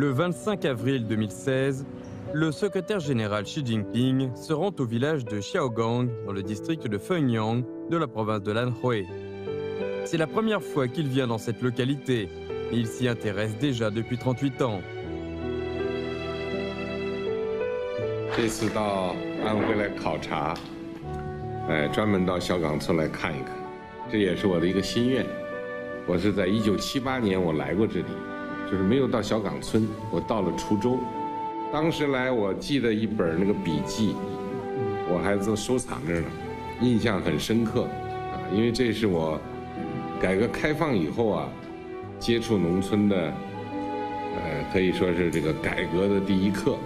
Le 25 avril 2016, le secrétaire général Xi Jinping se rend au village de Xiaogang, dans le district de Fenyang de la province de l'Anhui. C'est la première fois qu'il vient dans cette localité, mais il s'y intéresse déjà depuis 38 ans. 这次到安徽来考察，专门到小岗村来看一看，这也是我的一个心愿。我是在1978年我来过这里，就是没有到小岗村，我到了滁州。当时来我记得一本那个笔记，我还都收藏着呢，印象很深刻啊，因为这是我改革开放以后啊接触农村的，可以说是这个改革的第一课。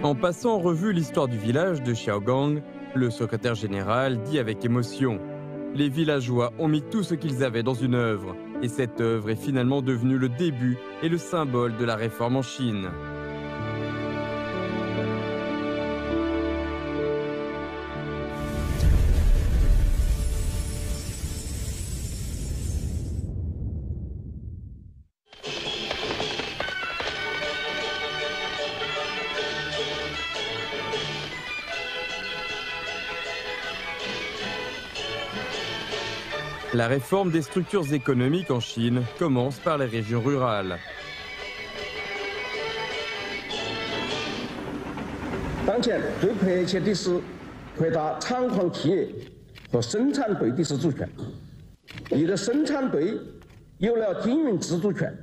En passant en revue l'histoire du village de Xiaogang, le secrétaire général dit avec émotion « Les villageois ont mis tout ce qu'ils avaient dans une œuvre, et cette œuvre est finalement devenue le début et le symbole de la réforme en Chine. » La réforme des structures économiques en Chine commence par les régions rurales. 当前最迫切的是扩大厂矿企业和生产队的自主权。一个生产队有了经营自主权，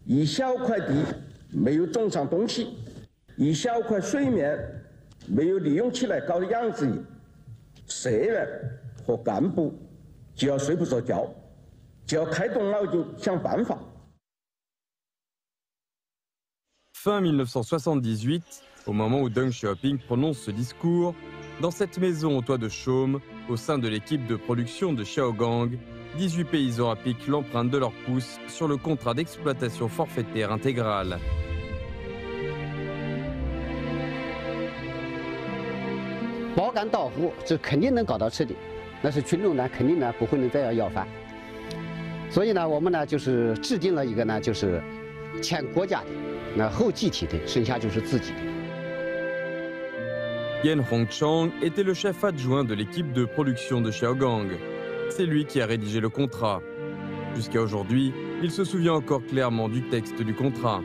一小块地没有种上东西，一小块水面没有利用起来搞养殖业，社员和干部 就要睡不着觉，就要开动脑筋想办法。 Fin 1978, au moment où Deng Xiaoping prononce ce discours, dans cette maison au toit de chaume, au sein de l'équipe de production de Xiaogang, 18 paysans appliquent l'empreinte de leur pouce sur le contrat d'exploitation forfaitaire intégrale. « 那是群众呢，肯定呢不会能再要饭，所以呢，我们呢就是制定了一个呢，就是欠国家的，那后集体的，剩下就是自己的。” Yan Hongchang était le chef adjoint de l'équipe de production de Xiaogang. C'est lui qui a rédigé le contrat. Jusqu'à aujourd'hui, il se souvient encore clairement du texte du contrat.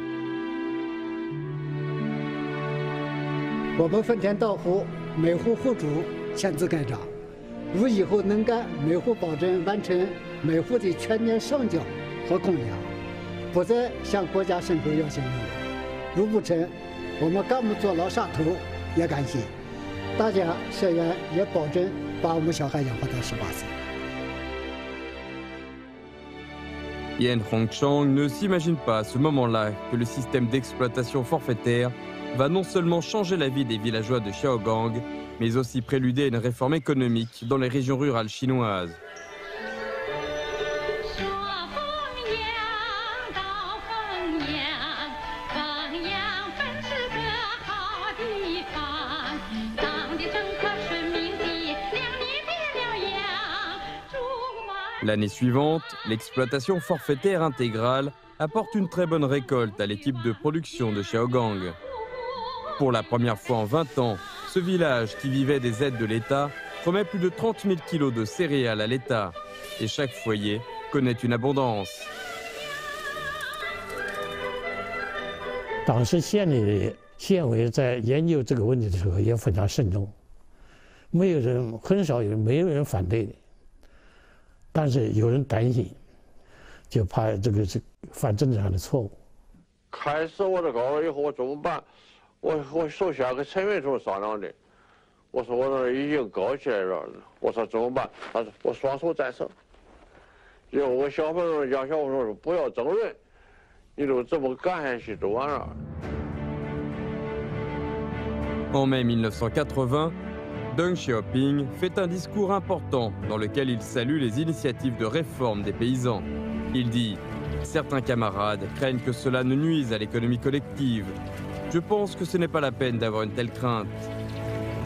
我们分田到户，每户户主签字盖章。 如以后能干，每户保证完成每户的全年上缴和供养，不再向国家伸出要求任务。如不成，我们干部坐牢杀头也甘心。大家社员也保证把我们小孩养活到18岁。 Yan Hongchang ne s'imagine pas à ce moment-là que le système d'exploitation forfaitaire va non seulement changer la vie des villageois de Xiaogang, mais aussi préluder à une réforme économique dans les régions rurales chinoises. L'année suivante, l'exploitation forfaitaire intégrale apporte une très bonne récolte à l'équipe de production de Xiaogang. Pour la première fois en 20 ans, ce village qui vivait des aides de l'État remet plus de 30 000 kilos de céréales à l'État. Et chaque foyer connaît une abondance. 当时县里县委在研究这个问题的时候也非常慎重，没有人反对的，但是有人担心，就怕这个是犯政治上的错误。开始我这搞了以后我怎么办？我首先跟陈云松商量的，我说我这已经搞起来了，我说怎么办？他说我双手赞成。然后我小朋友讲小朋友说不要争论，你就这么干下去就完了。 En mai 1980, Deng Xiaoping fait un discours important dans lequel il salue les initiatives de réforme des paysans. Il dit « Certains camarades craignent que cela ne nuise à l'économie collective. Je pense que ce n'est pas la peine d'avoir une telle crainte. »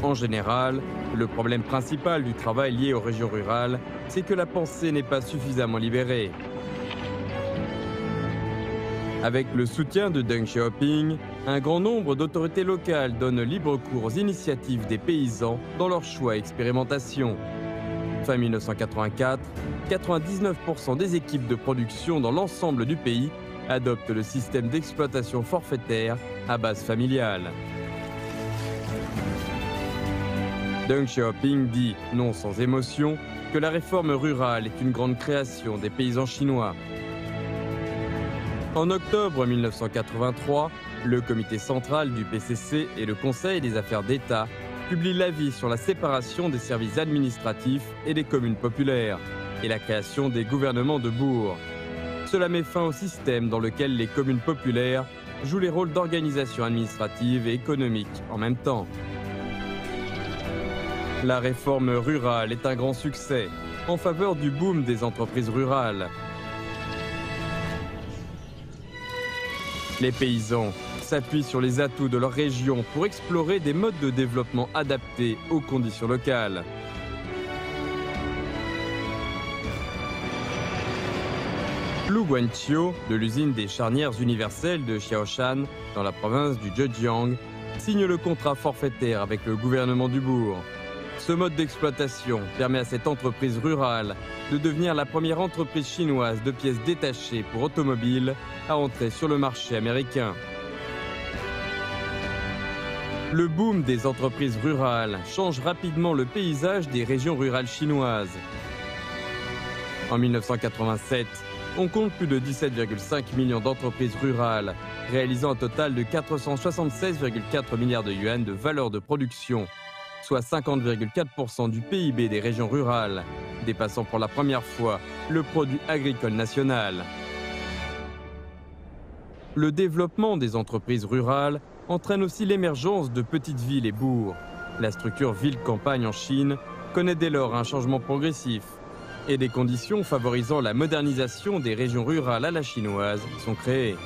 En général, le problème principal du travail lié aux régions rurales, c'est que la pensée n'est pas suffisamment libérée. Avec le soutien de Deng Xiaoping, un grand nombre d'autorités locales donnent libre cours aux initiatives des paysans dans leurs choix et expérimentations. Fin 1984, 99% des équipes de production dans l'ensemble du pays adoptent le système d'exploitation forfaitaire à base familiale. Deng Xiaoping dit, non sans émotion, que la réforme rurale est une grande création des paysans chinois. En octobre 1983, le comité central du PCC et le Conseil des affaires d'État publient l'avis sur la séparation des services administratifs et des communes populaires et la création des gouvernements de bourgs. Cela met fin au système dans lequel les communes populaires jouent les rôles d'organisation administrative et économique en même temps. La réforme rurale est un grand succès en faveur du boom des entreprises rurales. Les paysans s'appuient sur les atouts de leur région pour explorer des modes de développement adaptés aux conditions locales. Lu Guanqiu, de l'usine des charnières universelles de Xiaoshan, dans la province du Zhejiang, signe le contrat forfaitaire avec le gouvernement du bourg. Ce mode d'exploitation permet à cette entreprise rurale de devenir la première entreprise chinoise de pièces détachées pour automobiles à entrer sur le marché américain. Le boom des entreprises rurales change rapidement le paysage des régions rurales chinoises. En 1987, on compte plus de 17,5 millions d'entreprises rurales, réalisant un total de 476,4 milliards de yuans de valeur de production, soit 50,4% du PIB des régions rurales, dépassant pour la première fois le produit agricole national. Le développement des entreprises rurales entraîne aussi l'émergence de petites villes et bourgs. La structure ville-campagne en Chine connaît dès lors un changement progressif et des conditions favorisant la modernisation des régions rurales à la chinoise sont créées.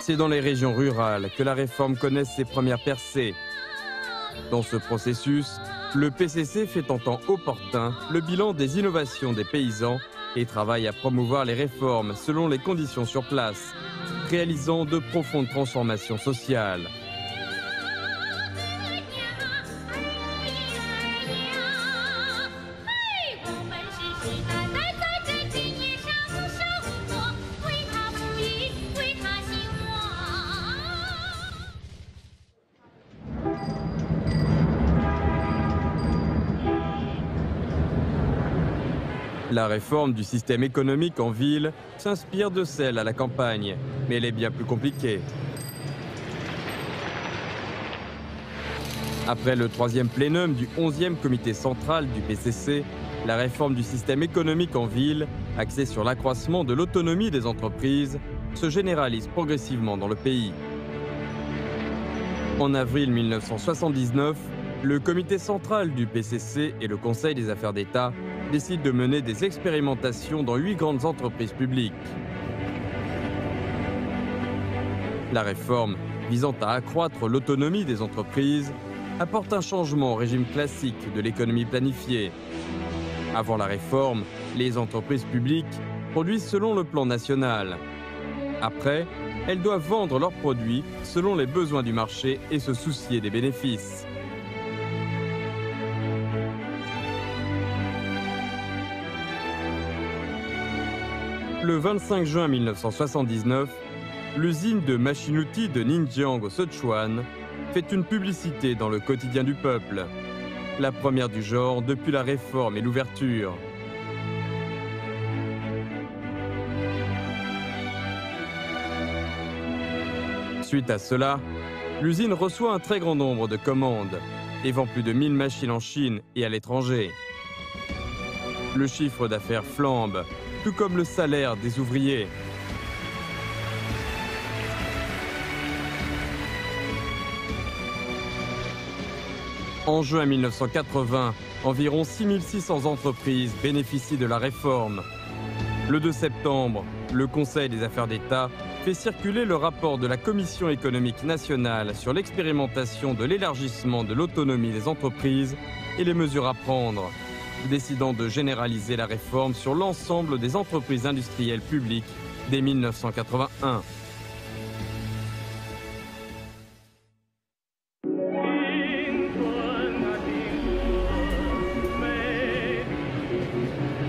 C'est dans les régions rurales que la réforme connaît ses premières percées. Dans ce processus, le PCC fait en temps opportun le bilan des innovations des paysans et travaille à promouvoir les réformes selon les conditions sur place, réalisant de profondes transformations sociales. La réforme du système économique en ville s'inspire de celle à la campagne, mais elle est bien plus compliquée. Après le 3e plénum du 11e comité central du PCC, la réforme du système économique en ville, axée sur l'accroissement de l'autonomie des entreprises, se généralise progressivement dans le pays. En avril 1979, le comité central du PCC et le Conseil des affaires d'État décident de mener des expérimentations dans 8 grandes entreprises publiques. La réforme, visant à accroître l'autonomie des entreprises, apporte un changement au régime classique de l'économie planifiée. Avant la réforme, les entreprises publiques produisent selon le plan national. Après, elles doivent vendre leurs produits selon les besoins du marché et se soucier des bénéfices. Le 25 juin 1979, l'usine de machines-outils de Ningjiang au Sichuan fait une publicité dans le quotidien du peuple, la première du genre depuis la réforme et l'ouverture. Suite à cela, l'usine reçoit un très grand nombre de commandes et vend plus de 1000 machines en Chine et à l'étranger. Le chiffre d'affaires flambe, tout comme le salaire des ouvriers. En juin 1980, environ 6600 entreprises bénéficient de la réforme. Le 2 septembre, le Conseil des affaires d'État fait circuler le rapport de la Commission économique nationale sur l'expérimentation de l'élargissement de l'autonomie des entreprises et les mesures à prendre, décidant de généraliser la réforme sur l'ensemble des entreprises industrielles publiques dès 1981.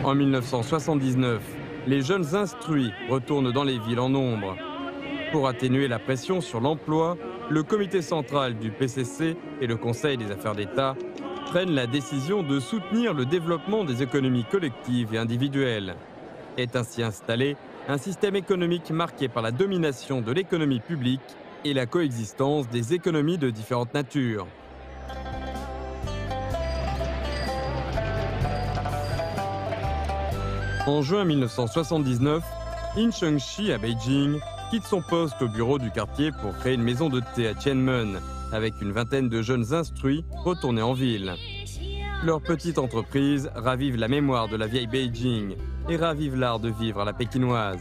En 1979, les jeunes instruits retournent dans les villes en nombre. Pour atténuer la pression sur l'emploi, le comité central du PCC et le Conseil des affaires d'État prennent la décision de soutenir le développement des économies collectives et individuelles. Est ainsi installé un système économique marqué par la domination de l'économie publique et la coexistence des économies de différentes natures. En juin 1979, In Cheng-shi à Beijing quitte son poste au bureau du quartier pour créer une maison de thé à Tianmen, avec une vingtaine de jeunes instruits retournés en ville. Leur petite entreprise ravive la mémoire de la vieille Beijing et ravive l'art de vivre à la pékinoise.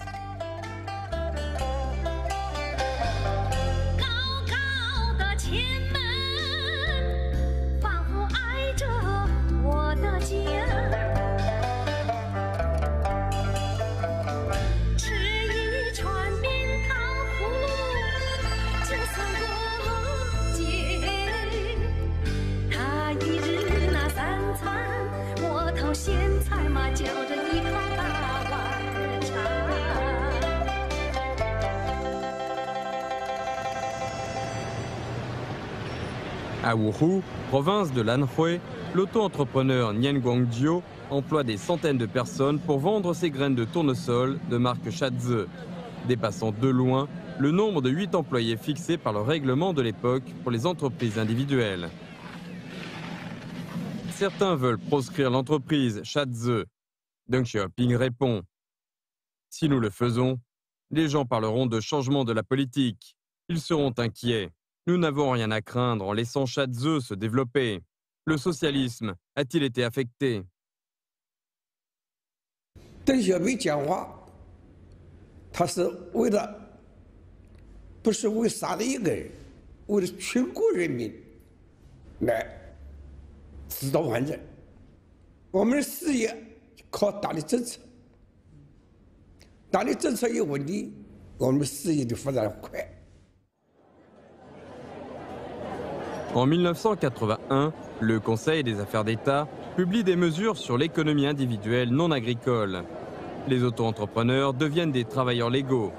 À Wuhu, province de l'Anhui, l'auto-entrepreneur Nian Guangjiu emploie des centaines de personnes pour vendre ses graines de tournesol de marque Shadze, dépassant de loin le nombre de 8 employés fixé par le règlement de l'époque pour les entreprises individuelles. Certains veulent proscrire l'entreprise Shadze. Deng Xiaoping répond : si nous le faisons, les gens parleront de changement de la politique. Ils seront inquiets. Nous n'avons rien à craindre en laissant Shadze se développer. Le socialisme a-t-il été affecté? 邓小平讲话，他是为了，不是为杀了一个人，为了全国人民来指导完整。我们的事业靠党的政策，党的政策一稳定，我们的事业就发展快。 En 1981, le Conseil des affaires d'État publie des mesures sur l'économie individuelle non agricole. Les auto-entrepreneurs deviennent des travailleurs légaux.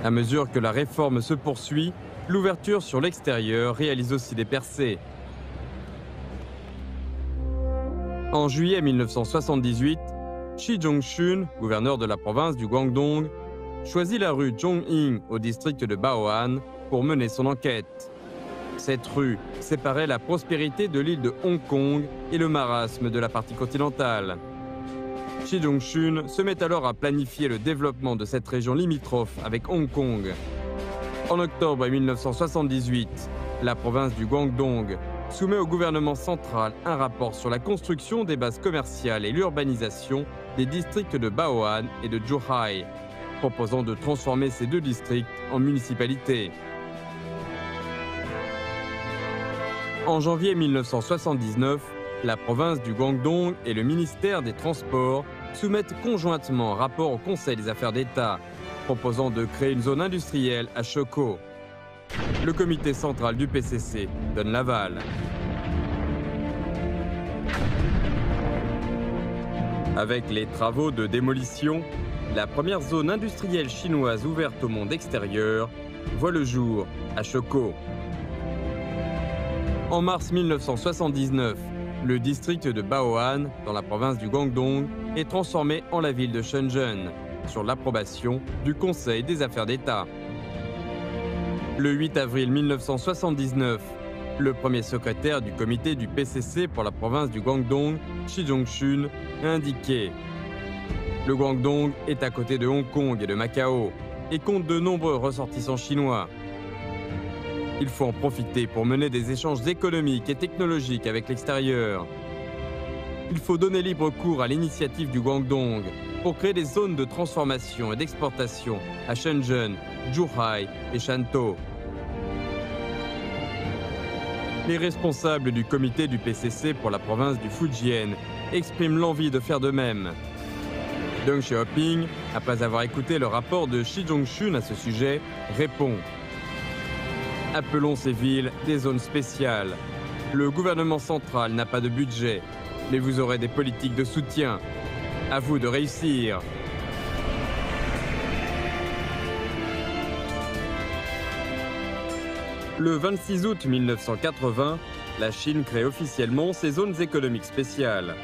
À mesure que la réforme se poursuit, l'ouverture sur l'extérieur réalise aussi des percées. En juillet 1978, Shi Zhongxun, gouverneur de la province du Guangdong, choisit la rue Zhongying au district de Bao'an pour mener son enquête. Cette rue séparait la prospérité de l'île de Hong Kong et le marasme de la partie continentale. Shi Zhongxun se met alors à planifier le développement de cette région limitrophe avec Hong Kong. En octobre 1978, la province du Guangdong soumet au gouvernement central un rapport sur la construction des bases commerciales et l'urbanisation des districts de Bao'an et de Zhuhai, proposant de transformer ces deux districts en municipalités. En janvier 1979, la province du Guangdong et le ministère des Transports soumettent conjointement un rapport au Conseil des affaires d'État, proposant de créer une zone industrielle à Shekou. Le comité central du PCC donne l'aval. Avec les travaux de démolition, la première zone industrielle chinoise ouverte au monde extérieur voit le jour à Shekou. En mars 1979, le district de Bao'an, dans la province du Guangdong, est transformé en la ville de Shenzhen, sur l'approbation du Conseil des affaires d'État. Le 8 avril 1979, le premier secrétaire du comité du PCC pour la province du Guangdong, Shi Zhongxun, a indiqué : le Guangdong est à côté de Hong Kong et de Macao. et compte de nombreux ressortissants chinois. Il faut en profiter pour mener des échanges économiques et technologiques avec l'extérieur. Il faut donner libre cours à l'initiative du Guangdong pour créer des zones de transformation et d'exportation à Shenzhen, Zhuhai et Shantou. Les responsables du comité du PCC pour la province du Fujian expriment l'envie de faire de même. Deng Xiaoping, après avoir écouté le rapport de Xi Zhongxun à ce sujet, répond « Appelons ces villes des zones spéciales. Le gouvernement central n'a pas de budget, mais vous aurez des politiques de soutien. À vous de réussir. » Le 26 août 1980, la Chine crée officiellement ses zones économiques spéciales.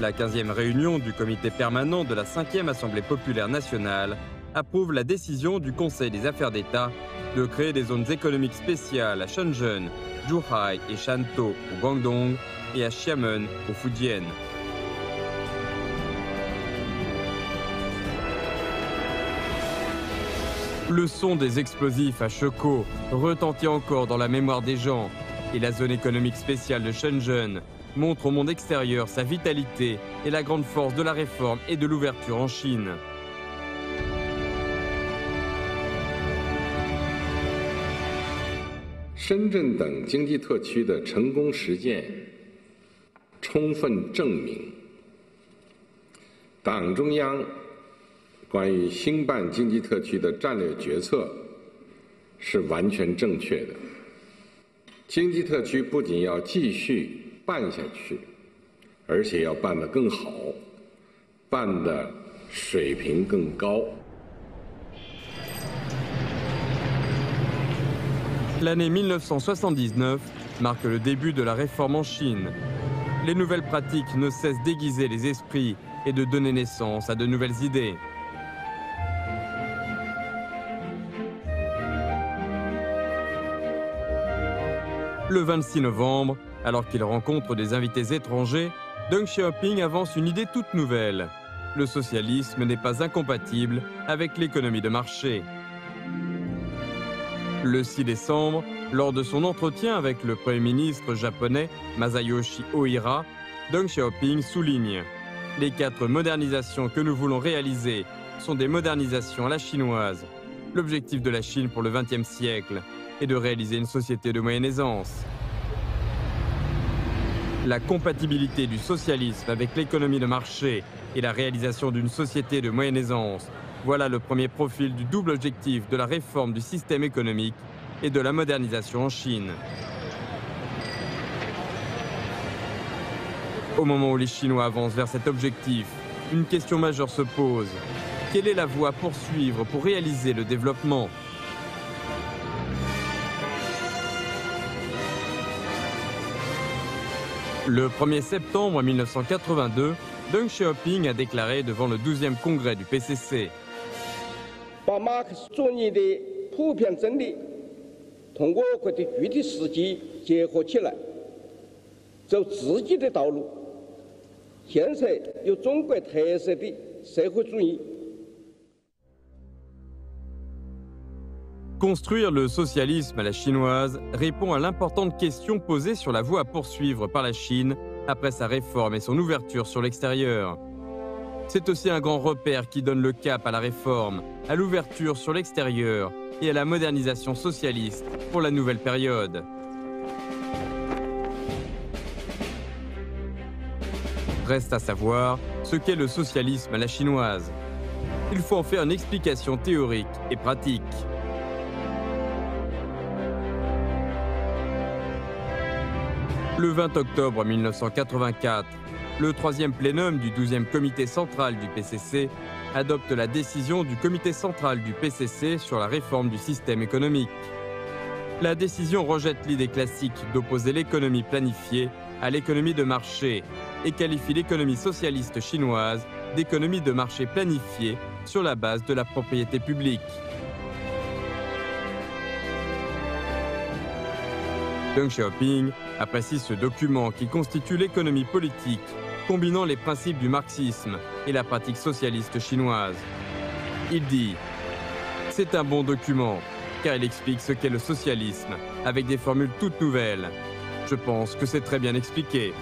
La 15e réunion du comité permanent de la 5e Assemblée populaire nationale approuve la décision du Conseil des affaires d'État de créer des zones économiques spéciales à Shenzhen, Zhuhai et Shantou au Guangdong et à Xiamen au Fujian. Le son des explosifs à Sheko retentit encore dans la mémoire des gens et la zone économique spéciale de Shenzhen montre au monde extérieur sa vitalité et la grande force de la réforme et de l'ouverture en Chine. Shenzhen等经济特区的成功实践，充分证明，党中央关于兴办经济特区的战略决策是完全正确的。经济特区不仅要继续办下去，而且要办得更好，办得水平更高。L'année 1979 marque le début de la réforme en Chine. Les nouvelles pratiques ne cessent d'aiguiser les esprits et de donner naissance à de nouvelles idées. Le 26 novembre, alors qu'il rencontre des invités étrangers, Deng Xiaoping avance une idée toute nouvelle. Le socialisme n'est pas incompatible avec l'économie de marché. Le 6 décembre, lors de son entretien avec le Premier ministre japonais Masayoshi Ohira, Deng Xiaoping souligne « Les 4 modernisations que nous voulons réaliser sont des modernisations à la chinoise. L'objectif de la Chine pour le XXe siècle est de réaliser une société de moyenne aisance. » La compatibilité du socialisme avec l'économie de marché et la réalisation d'une société de moyenne aisance, voilà le premier profil du double objectif de la réforme du système économique et de la modernisation en Chine. Au moment où les Chinois avancent vers cet objectif, une question majeure se pose. Quelle est la voie à poursuivre pour réaliser le développement ? Le 1er septembre 1982, Deng Xiaoping a déclaré devant le 12e congrès du PCC. 把马克思主义的普遍真理通过我国的具体实际结合起来，走自己的道路，建设有中国特色的社会主义。 Construire le socialisme à la chinoise répond à l'importante question posée sur la voie à poursuivre par la Chine après sa réforme et son ouverture sur l'extérieur. C'est aussi un grand repère qui donne le cap à la réforme, à l'ouverture sur l'extérieur et à la modernisation socialiste pour la nouvelle période. Reste à savoir ce qu'est le socialisme à la chinoise. Il faut en faire une explication théorique et pratique. Le 20 octobre 1984, le 3e plénum du 12e comité central du PCC adopte la décision du comité central du PCC sur la réforme du système économique. La décision rejette l'idée classique d'opposer l'économie planifiée à l'économie de marché et qualifie l'économie socialiste chinoise d'économie de marché planifiée sur la base de la propriété publique. Deng Xiaoping apprécie ce document qui constitue l'économie politique, combinant les principes du marxisme et la pratique socialiste chinoise. Il dit « C'est un bon document, car il explique ce qu'est le socialisme, avec des formules toutes nouvelles. Je pense que c'est très bien expliqué.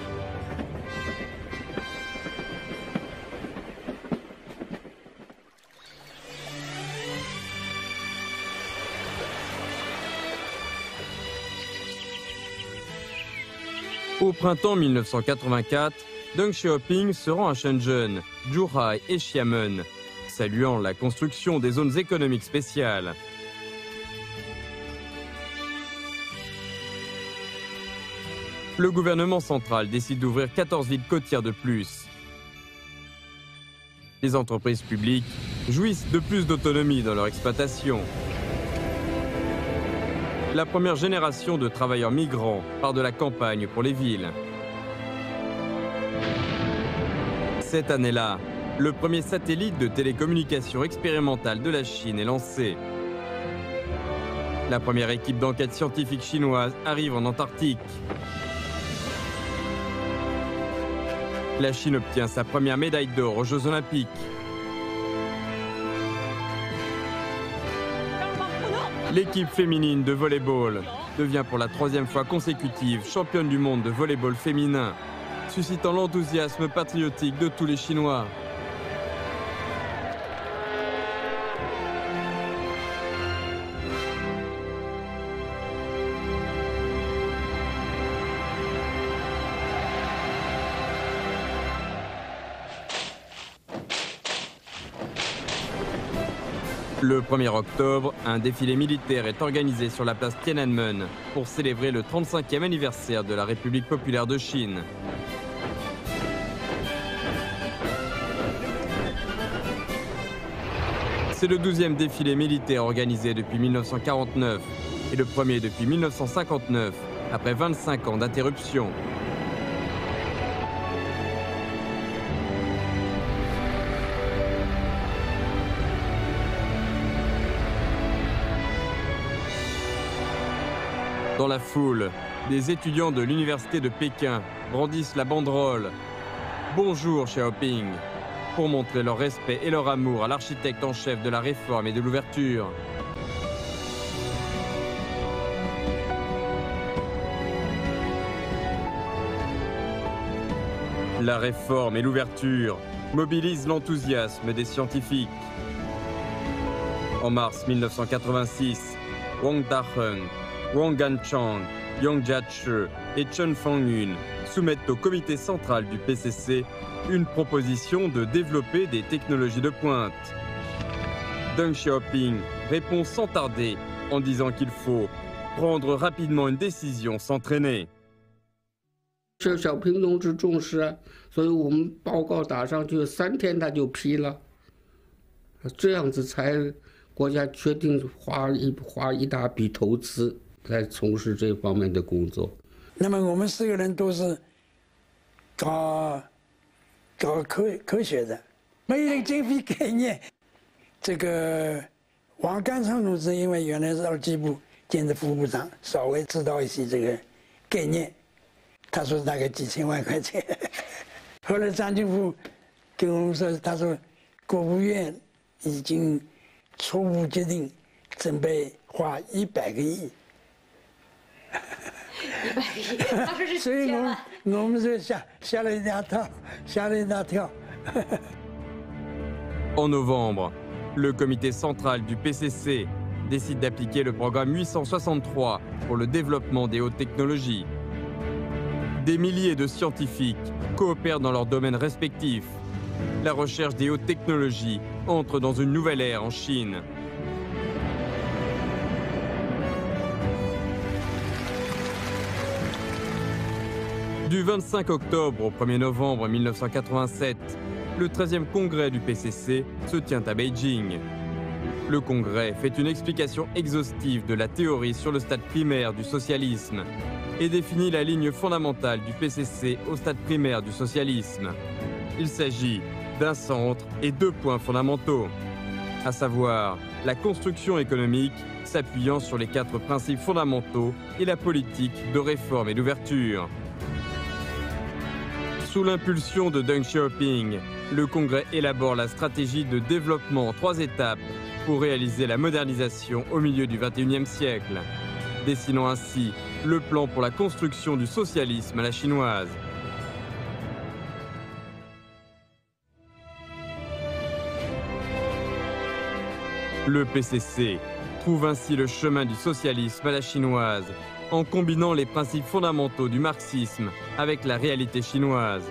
Au printemps 1984, Deng Xiaoping se rend à Shenzhen, Zhuhai et Xiamen, saluant la construction des zones économiques spéciales. Le gouvernement central décide d'ouvrir 14 villes côtières de plus. Les entreprises publiques jouissent de plus d'autonomie dans leur exploitation. La première génération de travailleurs migrants part de la campagne pour les villes. Cette année-là, le premier satellite de télécommunication expérimentale de la Chine est lancé. La première équipe d'enquête scientifique chinoise arrive en Antarctique. La Chine obtient sa première médaille d'or aux Jeux Olympiques. L'équipe féminine de volley-ball devient pour la 3e fois consécutive championne du monde de volley-ball féminin, suscitant l'enthousiasme patriotique de tous les Chinois. Le 1er octobre, un défilé militaire est organisé sur la place Tiananmen pour célébrer le 35e anniversaire de la République populaire de Chine. C'est le 12e défilé militaire organisé depuis 1949 et le premier depuis 1959, après 25 ans d'interruption. Dans la foule, des étudiants de l'université de Pékin brandissent la banderole « Bonjour Xiaoping » pour montrer leur respect et leur amour à l'architecte en chef de la réforme et de l'ouverture. La réforme et l'ouverture mobilisent l'enthousiasme des scientifiques. En mars 1986, Wang Daheng, Wang Ganchang, Yang Jiachi et Chen Fangyun soumettent au comité central du PCC une proposition de développer des technologies de pointe. Deng Xiaoping répond sans tarder en disant qu'il faut prendre rapidement une décision sans traîner. 这小平同志重视，所以我们报告打上去3天他就批了，这样子才国家决定花一大笔投资来从事这方面的工作。那么我们4个人都是搞科学的，没有经费概念。这个王干昌同志因为原来是2机部兼职副部长，稍微知道一些这个概念。 他说大概几千万块钱，后来张金富跟我们说，他说国务院已经初步决定，准备花100个亿。100个亿，当时是所以我们就吓了一大跳，吓了一大跳。En novembre, le comité central du PCC décide d'appliquer le programme 863 pour le développement des hautes technologies. Des milliers de scientifiques coopèrent dans leurs domaines respectifs. La recherche des hautes technologies entre dans une nouvelle ère en Chine. Du 25 octobre au 1er novembre 1987, le 13e congrès du PCC se tient à Beijing. Le congrès fait une explication exhaustive de la théorie sur le stade primaire du socialisme et définit la ligne fondamentale du PCC au stade primaire du socialisme. Il s'agit d'un centre et 2 points fondamentaux, à savoir la construction économique s'appuyant sur les 4 principes fondamentaux et la politique de réforme et d'ouverture. Sous l'impulsion de Deng Xiaoping, le Congrès élabore la stratégie de développement en 3 étapes pour réaliser la modernisation au milieu du XXIe siècle, dessinant ainsi le plan pour la construction du socialisme à la chinoise. Le PCC trouve ainsi le chemin du socialisme à la chinoise, en combinant les principes fondamentaux du marxisme avec la réalité chinoise.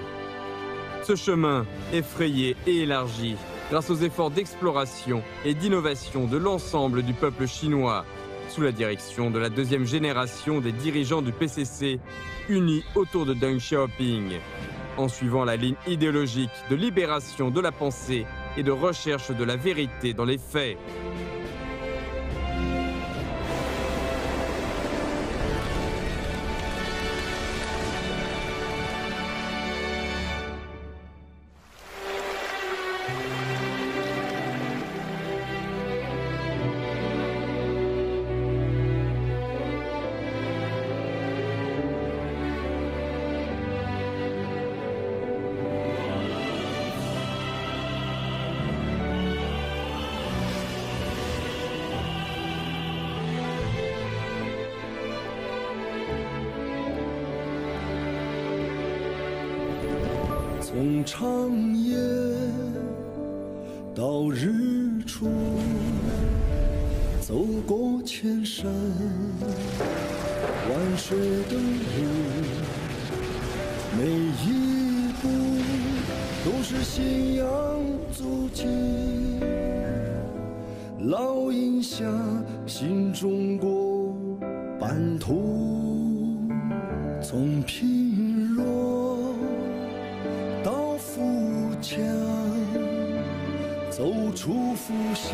Ce chemin est frayé et élargi grâce aux efforts d'exploration et d'innovation de l'ensemble du peuple chinois, sous la direction de la deuxième génération des dirigeants du PCC, unis autour de Deng Xiaoping, en suivant la ligne idéologique de libération de la pensée et de recherche de la vérité dans les faits.从长夜到日出，走过千山万水的路，每一步都是信仰足迹，烙印下新中国版图，从贫弱到富强，走出复兴，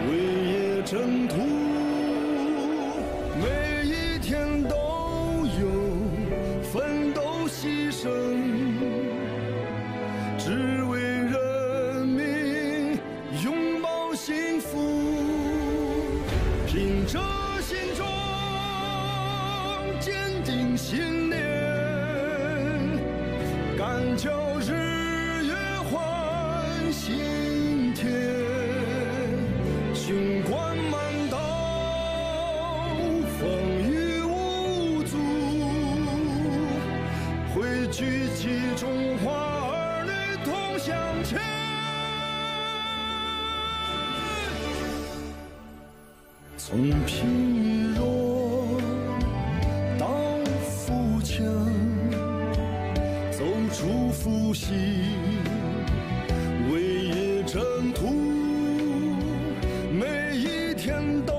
为业征途，每一天都有奋斗牺牲，只为人民拥抱幸福，凭着心中坚定信念，敢叫日月换新天，雄关漫道，风雨无阻，汇聚起中华儿女同向前。从贫弱到富强，走出复兴，为业征途，每一天都